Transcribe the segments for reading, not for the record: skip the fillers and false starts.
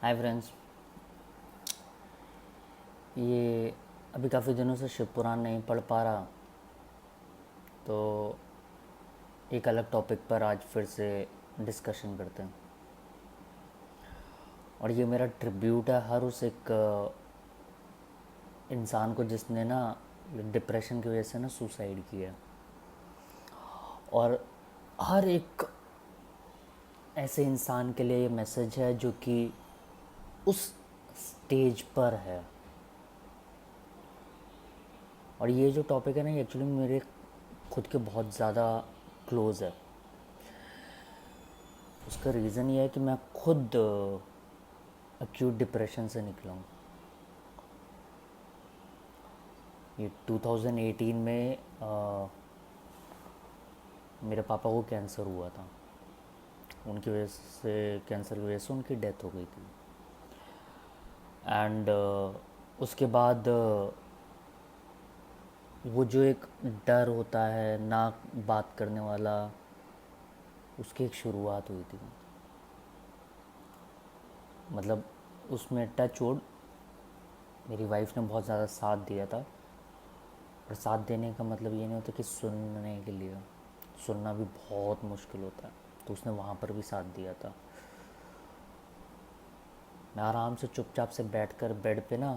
Hi friends. ये अभी काफ़ी दिनों से शिव पुराण नहीं पढ़ पा रहा, तो एक अलग टॉपिक पर आज फिर से डिस्कशन करते हैं। और ये मेरा ट्रिब्यूट है हर उस एक इंसान को जिसने ना डिप्रेशन की वजह से ना सुसाइड किया। और हर एक ऐसे इंसान के लिए ये मैसेज है जो कि उस स्टेज पर है। और ये जो टॉपिक है ना, ये एक्चुअली मेरे खुद के बहुत ज़्यादा क्लोज़ है। उसका रीज़न ये है कि मैं खुद एक्यूट डिप्रेशन से निकला हूँ। ये 2018 में मेरे पापा को कैंसर हुआ था। उनकी वजह से, कैंसर की वजह से उनकी डेथ हो गई थी। एंड उसके बाद वो जो एक डर होता है ना बात करने वाला, उसकी एक शुरुआत हुई थी। मतलब उसमें टच वुड मेरी वाइफ ने बहुत ज़्यादा साथ दिया था। और साथ देने का मतलब ये नहीं होता कि सुनने के लिए, सुनना भी बहुत मुश्किल होता है, तो उसने वहाँ पर भी साथ दिया था। मैं आराम से चुपचाप से बैठकर बेड पे ना,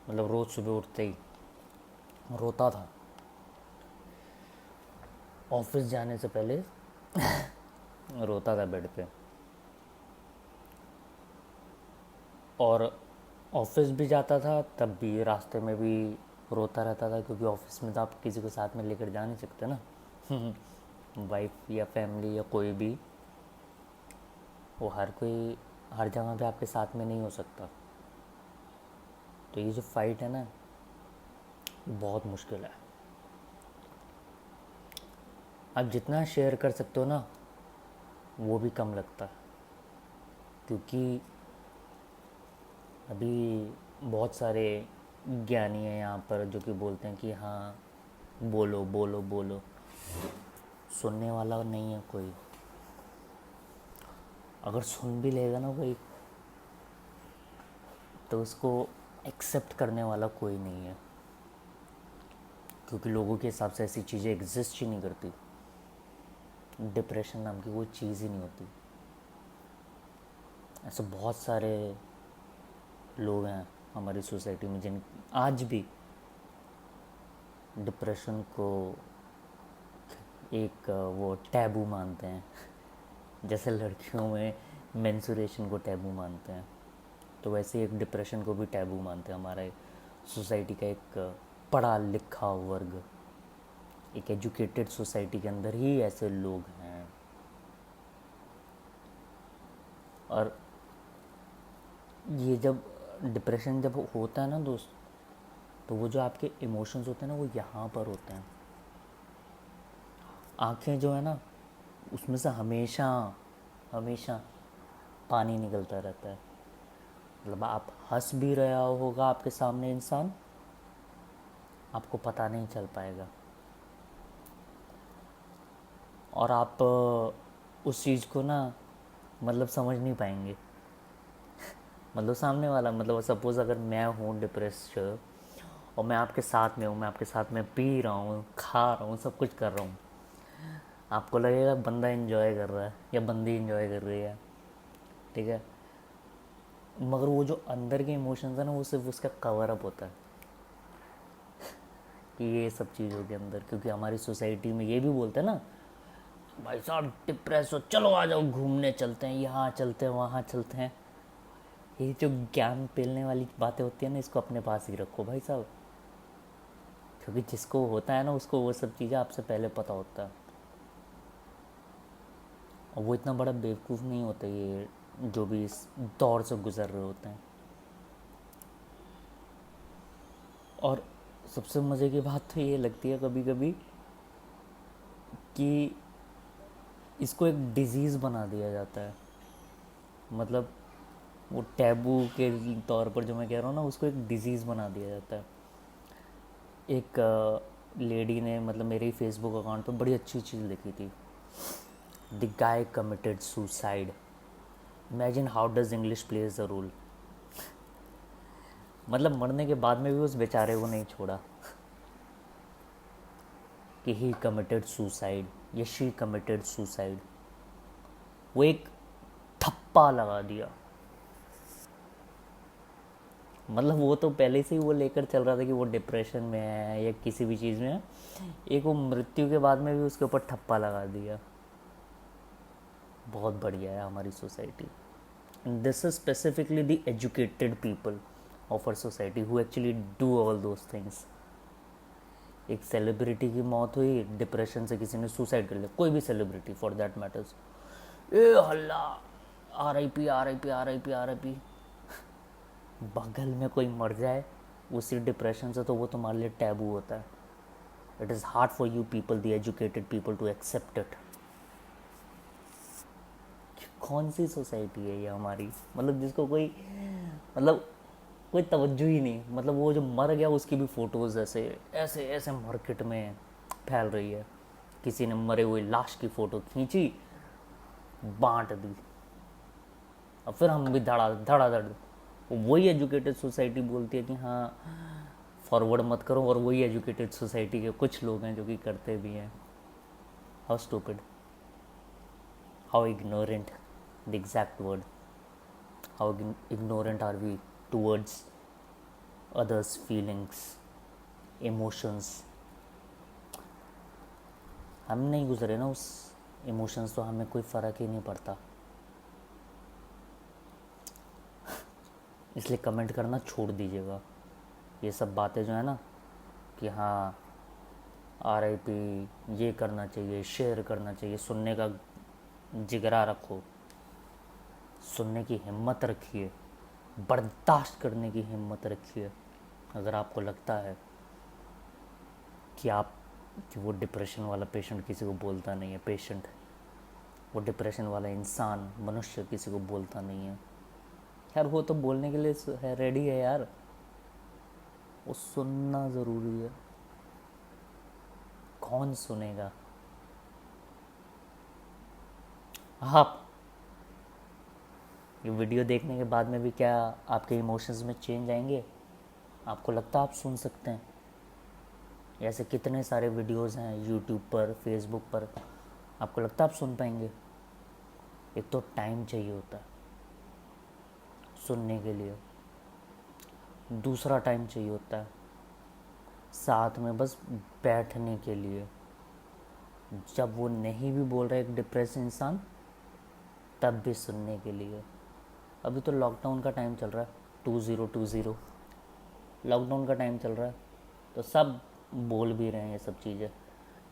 मतलब रोज़ सुबह उठते ही रोता था। ऑफिस जाने से पहले रोता था बेड पे। और ऑफिस भी जाता था तब भी रास्ते में भी रोता रहता था, क्योंकि ऑफिस में तो आप किसी को साथ में लेकर जा नहीं सकते ना। वाइफ या फैमिली या कोई भी, वो हर कोई हर जगह पे आपके साथ में नहीं हो सकता। तो ये जो फाइट है ना, बहुत मुश्किल है। आप जितना शेयर कर सकते हो ना, वो भी कम लगता है। क्योंकि अभी बहुत सारे ज्ञानी हैं यहाँ पर जो कि बोलते हैं कि हाँ, बोलो बोलो बोलो। सुनने वाला नहीं है कोई। अगर सुन भी लेगा ना कोई, तो उसको एक्सेप्ट करने वाला कोई नहीं है। क्योंकि लोगों के हिसाब से ऐसी चीज़ें एग्जिस्ट ही नहीं करती। डिप्रेशन नाम की कोई चीज़ ही नहीं होती। ऐसे बहुत सारे लोग हैं हमारी सोसाइटी में जिन आज भी डिप्रेशन को एक वो टैबू मानते हैं। जैसे लड़कियों में मेंसुरेशन को टैबू मानते हैं, तो वैसे एक डिप्रेशन को भी टैबू मानते हैं हमारे सोसाइटी का एक पढ़ा लिखा वर्ग। एक एजुकेटेड सोसाइटी के अंदर ही ऐसे लोग हैं। और ये जब डिप्रेशन जब होता है ना दोस्त, तो वो जो आपके इमोशंस होते हैं ना, वो यहाँ पर होते हैं। आँखें जो है ना, उसमें से हमेशा हमेशा पानी निकलता रहता है। मतलब आप हंस भी रहा होगा आपके सामने इंसान, आपको पता नहीं चल पाएगा। और आप उस चीज़ को ना, मतलब समझ नहीं पाएंगे। मतलब सामने वाला, मतलब सपोज़ अगर मैं हूँ डिप्रेस और मैं आपके साथ में हूँ, मैं आपके साथ में पी रहा हूँ, खा रहा हूँ, सब कुछ कर रहा हूँ, आपको लगेगा बंदा एंजॉय कर रहा है या बंदी एंजॉय कर रही है, ठीक है। मगर वो जो अंदर के इमोशंस है ना, वो सिर्फ उसका कवर अप होता है कि ये सब चीज़ों के अंदर। क्योंकि हमारी सोसाइटी में ये भी बोलते हैं ना, भाई साहब डिप्रेस हो, चलो आ जाओ घूमने चलते हैं, यहाँ चलते हैं वहाँ चलते हैं। ये जो ज्ञान पेलने वाली बातें होती है ना, इसको अपने पास ही रखो भाई साहब। क्योंकि जिसको होता है ना, उसको वो सब चीज़ें आपसे पहले पता होता है। और वो इतना बड़ा बेवकूफ़ नहीं होता ये जो भी इस दौर से गुज़र रहे होते हैं। और सबसे मज़े की बात तो ये लगती है कभी कभी कि इसको एक डिज़ीज़ बना दिया जाता है। मतलब वो टैबू के तौर पर जो मैं कह रहा हूँ ना, उसको एक डिज़ीज़ बना दिया जाता है। एक लेडी ने, मतलब मेरे फेसबुक अकाउंट पर बड़ी अच्छी चीज़ लिखी थी, the guy committed suicide. Imagine how does English plays a role. मतलब मरने के बाद में भी उस बेचारे को नहीं छोड़ा कि ही कमिटेड सुसाइड या शी कमिटेड सुसाइड। वो एक ठप्पा लगा दिया। मतलब वो तो पहले से ही वो लेकर चल रहा था कि वो डिप्रेशन में है या किसी भी चीज़ में है, एक वो मृत्यु के बाद में भी उसके ऊपर ठप्पा लगा दिया। बहुत बढ़िया है हमारी society. And this is specifically the educated people of our society who actually do all those things. एक सेलिब्रिटी की मौत हुई, डिप्रेशन से किसी ने सुसाइड कर लिया, कोई भी सेलिब्रिटी फॉर दैट मैटर्स, ए हल्ला, are I P R I P R I P R I P. बगल में कोई मर जाए उसी डिप्रेशन से तो वो तुम्हारे लिए टैबू होता है। It is hard for you people, the educated people, to accept it. कौन सी सोसाइटी है ये हमारी, मतलब जिसको कोई, मतलब कोई तवज्जो ही नहीं। मतलब वो जो मर गया उसकी भी फ़ोटोज़ ऐसे ऐसे ऐसे मार्केट में फैल रही है। किसी ने मरे हुए लाश की फ़ोटो खींची, बांट दी, और फिर हम भी धड़ा धड़ाधड़। वही एजुकेटेड सोसाइटी बोलती है कि हाँ फॉरवर्ड मत करो, और वही एजुकेटेड सोसाइटी के कुछ लोग हैं जो कि करते भी हैं। How stupid, how ignorant, the exact word, how ignorant are we towards others feelings, emotions। हम नहीं गुजरे ना उस इमोशंस, तो हमें कोई फ़र्क ही नहीं पड़ता। इसलिए कमेंट करना छोड़ दीजिएगा। ये सब बातें जो है ना कि हाँ आर आई पी ये करना चाहिए, शेयर करना चाहिए, सुनने का जिगरा रखो, सुनने की हिम्मत रखिए, बर्दाश्त करने की हिम्मत रखिए। अगर आपको लगता है कि आप, कि वो डिप्रेशन वाला पेशेंट किसी को बोलता नहीं है, पेशेंट, वो डिप्रेशन वाला इंसान, मनुष्य किसी को बोलता नहीं है, यार वो तो बोलने के लिए है, रेडी है यार। वो सुनना ज़रूरी है। कौन सुनेगा? आप ये वीडियो देखने के बाद में भी क्या आपके इमोशंस में चेंज आएंगे? आपको लगता है आप सुन सकते हैं? ऐसे कितने सारे वीडियोस हैं यूट्यूब पर, फेसबुक पर, आपको लगता है आप सुन पाएंगे? एक तो टाइम चाहिए होता है सुनने के लिए, दूसरा टाइम चाहिए होता है साथ में बस बैठने के लिए। जब वो नहीं भी बोल रहा है एक डिप्रेस इंसान, तब भी सुनने के लिए। अभी तो लॉकडाउन का टाइम चल रहा है, 2020 लॉकडाउन का टाइम चल रहा है, तो सब बोल भी रहे हैं ये सब चीज़ें।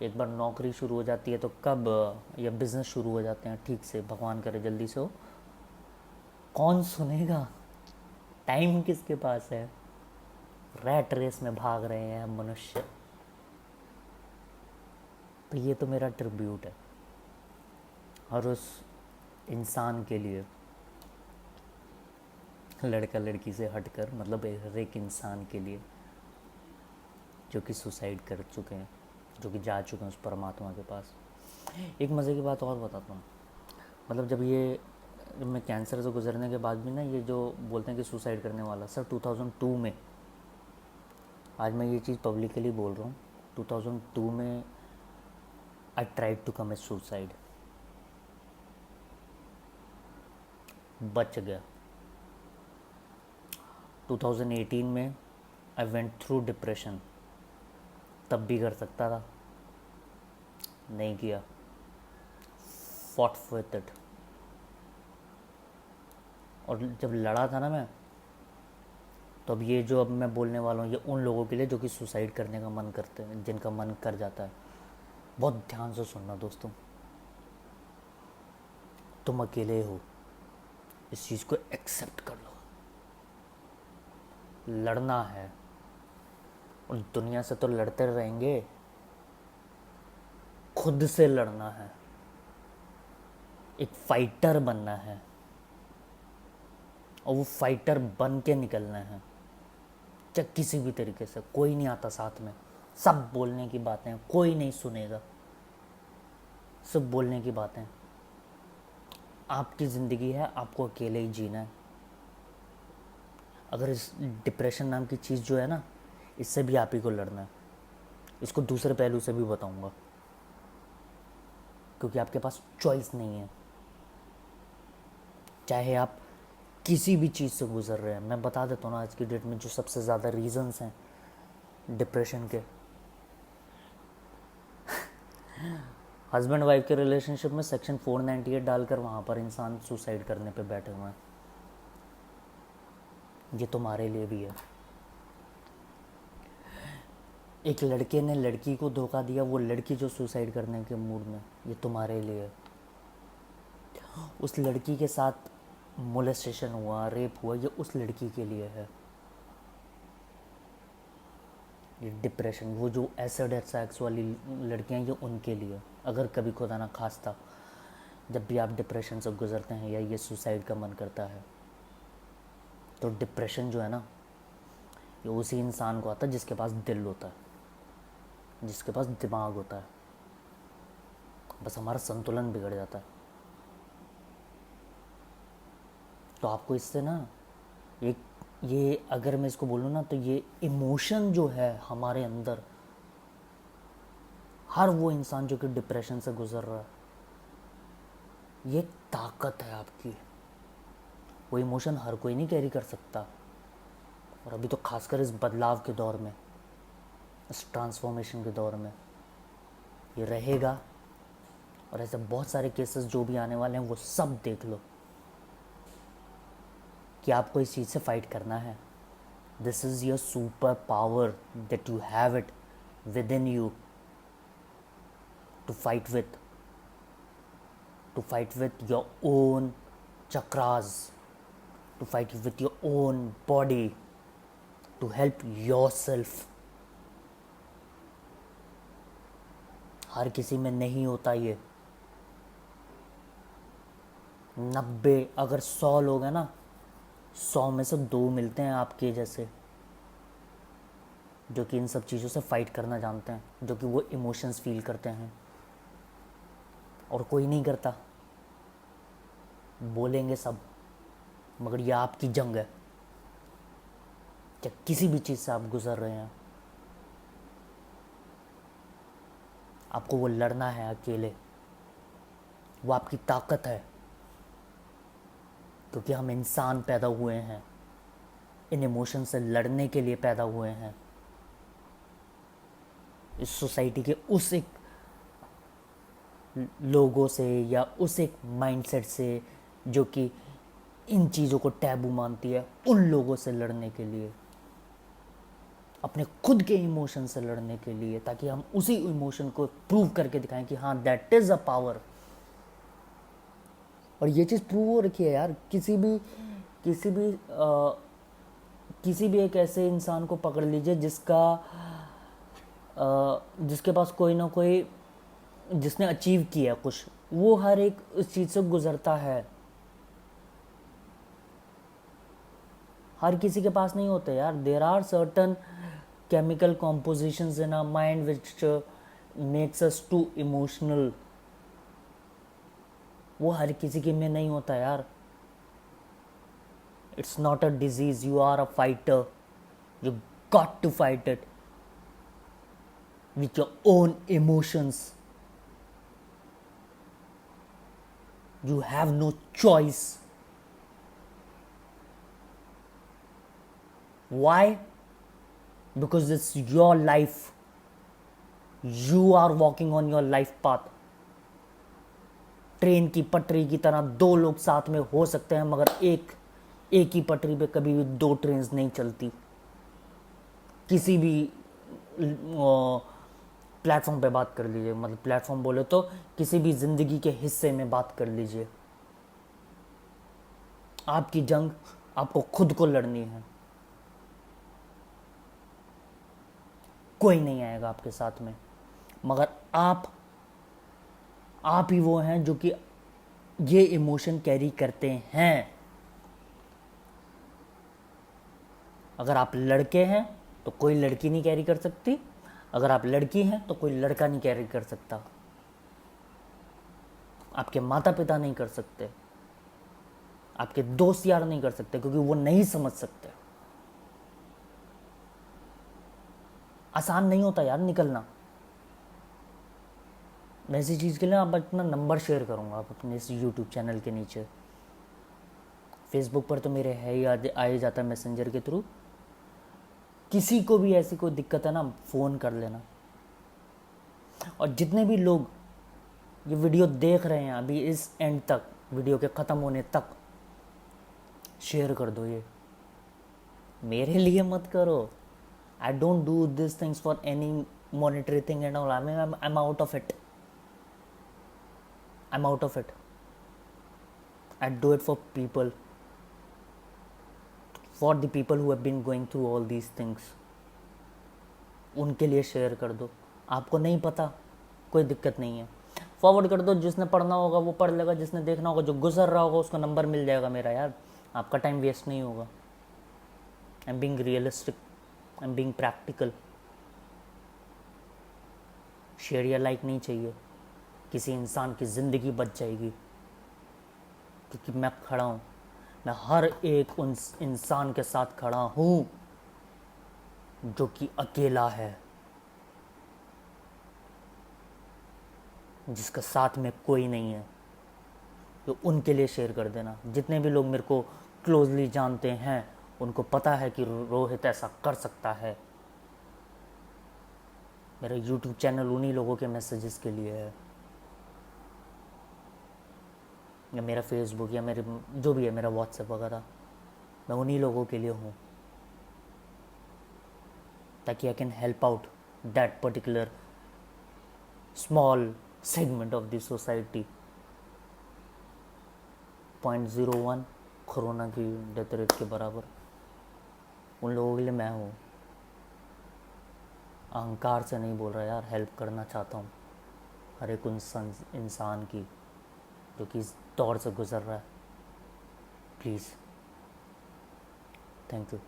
एक बार नौकरी शुरू हो जाती है तो कब, या बिज़नेस शुरू हो जाते हैं ठीक से, भगवान करे जल्दी से हो, कौन सुनेगा? टाइम किसके पास है? रैट रेस में भाग रहे हैं हम मनुष्य। तो ये तो मेरा ट्रिब्यूट है और उस इंसान के लिए, लड़का लड़की से हटकर, मतलब हर एक इंसान के लिए जो कि सुसाइड कर चुके हैं, जो कि जा चुके हैं उस परमात्मा के पास। एक मज़े की बात और बताता हूँ। मतलब जब मैं कैंसर से गुजरने के बाद भी ना, ये जो बोलते हैं कि सुसाइड करने वाला, सर 2002 में, आज मैं ये चीज़ पब्लिकली बोल रहा हूँ, 2002 में I tried to commit suicide, बच गया। 2018 में आई वेंट थ्रू डिप्रेशन, तब भी कर सकता था, नहीं किया, फॉट विथ इट। और जब लड़ा था ना मैं, तो अब ये जो अब मैं बोलने वाला हूँ, ये उन लोगों के लिए जो कि सुसाइड करने का मन करते हैं, जिनका मन कर जाता है। बहुत ध्यान से सुनना दोस्तों, तुम अकेले हो, इस चीज़ को एक्सेप्ट कर लो। लड़ना है, और दुनिया से तो लड़ते रहेंगे, खुद से लड़ना है, एक फाइटर बनना है, और वो फाइटर बन के निकलना है। चाहे किसी भी तरीके से, कोई नहीं आता साथ में, सब बोलने की बातें, कोई नहीं सुनेगा, सब बोलने की बातें। आपकी ज़िंदगी है, आपको अकेले ही जीना है। अगर इस डिप्रेशन नाम की चीज़ जो है ना, इससे भी आप ही को लड़ना है। इसको दूसरे पहलू से भी बताऊंगा, क्योंकि आपके पास चॉइस नहीं है। चाहे आप किसी भी चीज़ से गुजर रहे हैं, मैं बता देता हूँ ना, आज की डेट में जो सबसे ज़्यादा रीजंस हैं डिप्रेशन के, हस्बैंड वाइफ के रिलेशनशिप में सेक्शन 498 डालकर वहाँ पर इंसान सुसाइड करने पे बैठे हुए हैं। ये तुम्हारे लिए भी है। एक लड़के ने लड़की को धोखा दिया, वो लड़की जो सुसाइड करने के मूड में, ये तुम्हारे लिए है। उस लड़की के साथ मोलेस्टेशन हुआ, रेप हुआ, ये उस लड़की के लिए है। ये डिप्रेशन, वो जो एसिड अटैक्स वाली लड़कियां, ये उनके लिए। अगर कभी खुदा ना खास्ता जब भी आप डिप्रेशन से गुजरते हैं या ये सुसाइड का मन करता है, तो डिप्रेशन जो है ना, ये उसी इंसान को आता है जिसके पास दिल होता है, जिसके पास दिमाग होता है। बस हमारा संतुलन बिगड़ जाता है। तो आपको इससे ना, ये अगर मैं इसको बोलूँ ना, तो ये इमोशन जो है हमारे अंदर, हर वो इंसान जो कि डिप्रेशन से गुजर रहा है, ये ताकत है आपकी। वो इमोशन हर कोई नहीं कैरी कर सकता। और अभी तो खासकर इस बदलाव के दौर में, इस ट्रांसफॉर्मेशन के दौर में ये रहेगा। और ऐसे बहुत सारे केसेस जो भी आने वाले हैं, वो सब देख लो कि आपको इस चीज़ से फाइट करना है। This is your super power that you have it within you to fight with your own chakras, to fight with your own body, to help yourself. हर किसी में नहीं होता ये। 90, अगर 100 लोग हैं ना, 100 में से 2 मिलते हैं आपके जैसे, जो कि इन सब चीज़ों से फाइट करना जानते हैं, जो कि वो इमोशंस फील करते हैं। और कोई नहीं करता। बोलेंगे सब, मगर ये आपकी जंग है। क्या किसी भी चीज़ से आप गुजर रहे हैं, आपको वो लड़ना है अकेले। वो आपकी ताकत है, क्योंकि हम इंसान पैदा हुए हैं, इन इमोशन से लड़ने के लिए पैदा हुए हैं। इस सोसाइटी के उस एक लोगों से या उस एक माइंडसेट से जो कि इन चीज़ों को टैबू मानती है, उन लोगों से लड़ने के लिए, अपने खुद के इमोशन से लड़ने के लिए, ताकि हम उसी इमोशन को प्रूव करके दिखाएं कि हाँ, दैट इज़ अ पावर। और ये चीज़ प्रूव हो रखी है यार। किसी भी एक ऐसे इंसान को पकड़ लीजिए जिसके पास कोई ना कोई, जिसने अचीव किया कुछ, वो हर एक उस चीज़ से गुजरता है। हर किसी के पास नहीं होते यार। There are certain chemical compositions in our mind which makes us too emotional. वो हर किसी के में नहीं होता यार। It's not a disease, you are a fighter, you got to fight it with your own emotions. You have no choice. Why? Because it's your life. You are walking on your life path. Train की पटरी की तरह 2 लोग साथ में हो सकते हैं, मगर एक ही पटरी पे कभी भी 2 ट्रेन्स नहीं चलती। किसी भी प्लेटफॉर्म पे बात कर लीजिए, मतलब प्लेटफॉर्म बोले तो किसी भी ज़िंदगी के हिस्से में बात कर लीजिए। आपकी जंग आपको खुद को लड़नी है। कोई नहीं आएगा आपके साथ में, मगर आप ही वो हैं जो कि ये इमोशन कैरी करते हैं। अगर आप लड़के हैं तो कोई लड़की नहीं कैरी कर सकती, अगर आप लड़की हैं तो कोई लड़का नहीं कैरी कर सकता, आपके माता पिता नहीं कर सकते, आपके दोस्त यार नहीं कर सकते, क्योंकि वो नहीं समझ सकते। आसान नहीं होता यार निकलना। मैं इसी चीज़ के लिए आप अपना नंबर शेयर करूँगा आप अपने इस यूट्यूब चैनल के नीचे। फेसबुक पर तो मेरे है ही, आ ही जाता है मैसेंजर के थ्रू। किसी को भी ऐसी कोई दिक्कत है ना, फ़ोन कर लेना। और जितने भी लोग ये वीडियो देख रहे हैं अभी इस एंड तक, वीडियो के ख़त्म होने तक, शेयर कर दो ये। मेरे लिए मत करो। I don't do this things for any monetary thing and all. I am out of it. I am out of it. I do it for people, for the people who have been going through all these things. उनके लिए share कर दो। आपको नहीं पता, कोई दिक्कत नहीं है, फॉरवर्ड कर दो। जिसने पढ़ना होगा वो पढ़ लेगा, जिसने देखना होगा, जो गुजर रहा होगा उसको नंबर मिल जाएगा मेरा। यार आपका टाइम वेस्ट नहीं होगा। I am being realistic, I am being practical. Share या लाइक नहीं चाहिए, किसी इंसान की ज़िंदगी बच जाएगी। क्योंकि मैं खड़ा हूँ, मैं हर एक उन इंसान के साथ खड़ा हूँ जो कि अकेला है, जिसका साथ में कोई नहीं है। तो उनके लिए शेयर कर देना। जितने भी लोग मेरे को क्लोजली जानते हैं उनको पता है कि रोहित ऐसा कर सकता है। मेरा यूट्यूब चैनल उन्हीं लोगों के मैसेजेस के लिए है, या मेरा फेसबुक या मेरे जो भी है, मेरा व्हाट्सएप वगैरह, मैं उन्हीं लोगों के लिए हूँ, ताकि I can help out that particular small segment of the society. 0.01 corona की डेथ रेट के बराबर उन लोगों के लिए मैं हूँ। अहंकार से नहीं बोल रहा यार, हेल्प करना चाहता हूँ हर एक इंसान की जो कि इस दौर से गुज़र रहा है। Please, thank you.